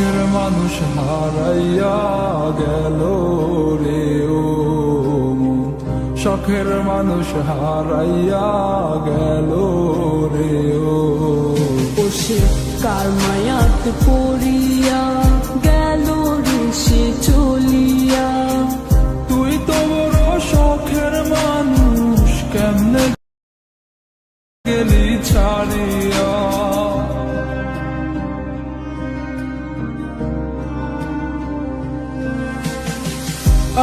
শখের মানুষ হারাইয়া গেল রে ও মন, শখের মানুষ হারাইয়া গেল রে ও। সে কার মায়াত পড়িয়া গেল রে সে চলিয়া। তুই তো বড় শখের মানুষ, কেমনে গেলি ছাড়িয়া।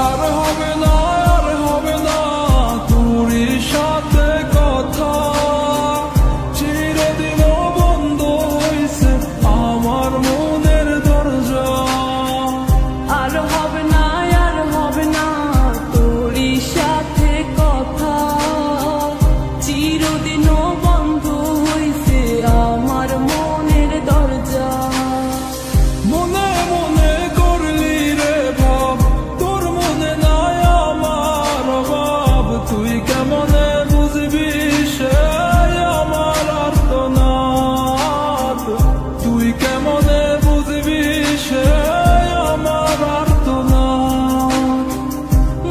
আর হবে না, আর হবে না তোর সাথে কথা, চিরদিন বন্ধ হইছে আমার মনের দরজা। আর হবে না, আর হবে না তোর সাথে কথা, চিরদিনও বন্ধ হইছে আমার মনের দরজা। মনে মনে করলি রে ভাব, তোর মনে নাই আমার অভাব। তুই কেমনে বুঝবি সে আমার আর্তনাদ, তুই কেমনে বুঝবি সে আমার আর্তনাদ।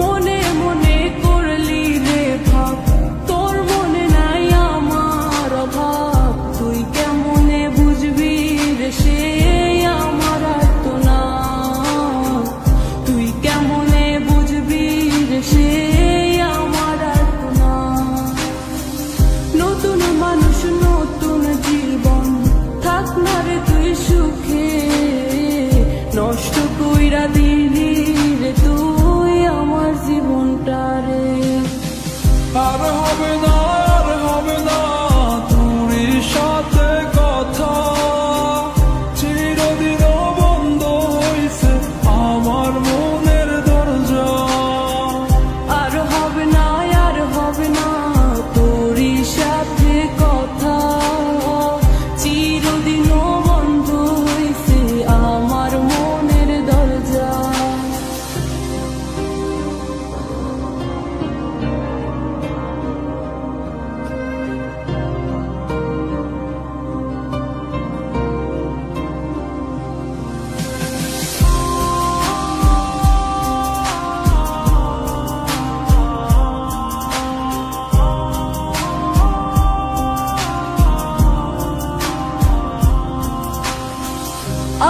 মনে মনে করলি রে ভাব, তোর মনে নাই আমার অভাব। তুই কেমনে বুঝবি রে সে আমার আর্তনাদ, তুই কেমনে বুঝবি রে সে আমার আর্তনাদ। নতুন মানুষ নতুন জীবন, থাক না রে তুই সুখে, নষ্ট কইরা দিলি রে তুই আমার জীবনটা রে। আর হবে না, আর হবে না তোর সাথে কথা, চিরদিন বন্ধ হইছে আমার মনের দরজা। আর হবে না, আর হবে না তোর সাথে কথা, চিরদিনও বন্ধ হইছে আমার মনের দরজা।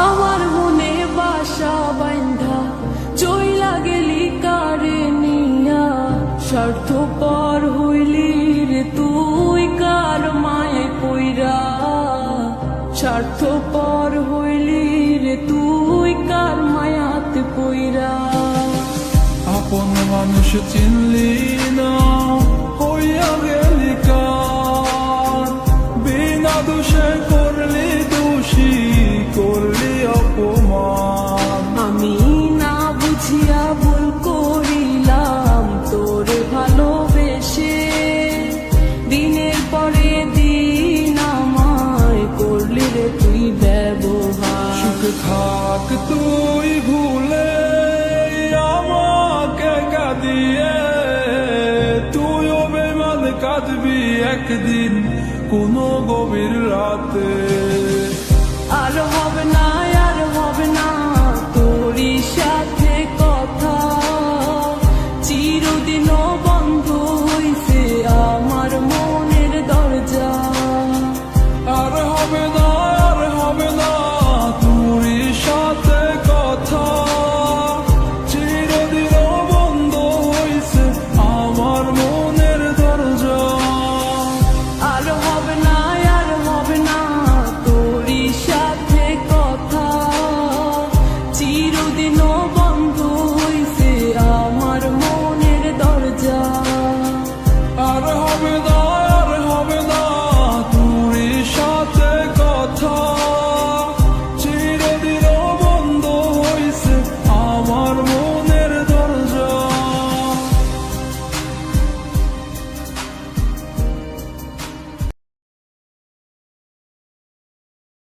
আমার মনে বাসা বাইন্ধা চইলা গেলি কারে নিয়া, স্বার্থপর হইলি রে তুই কার মায়ে পইরা। স্বার্থপর হইলি রে তুই কার মায়াতে পইরা। আপন মানুষ চিনলি না, হইয়া গেলি কার, বিনা দোষে করলি দোষী, করলি অপমান। আমি না বুঝিয়া ভুল করিলাম তোরে ভালোবেসে, দিনের পরে দিন আমায় করলি রে তুই ব্যবহার। সুখে থাক তুই ভুলে আমাকে কাঁদিয়ে, তুইও বেমান কাঁদবি একদিন কোনো গভীর রাতে।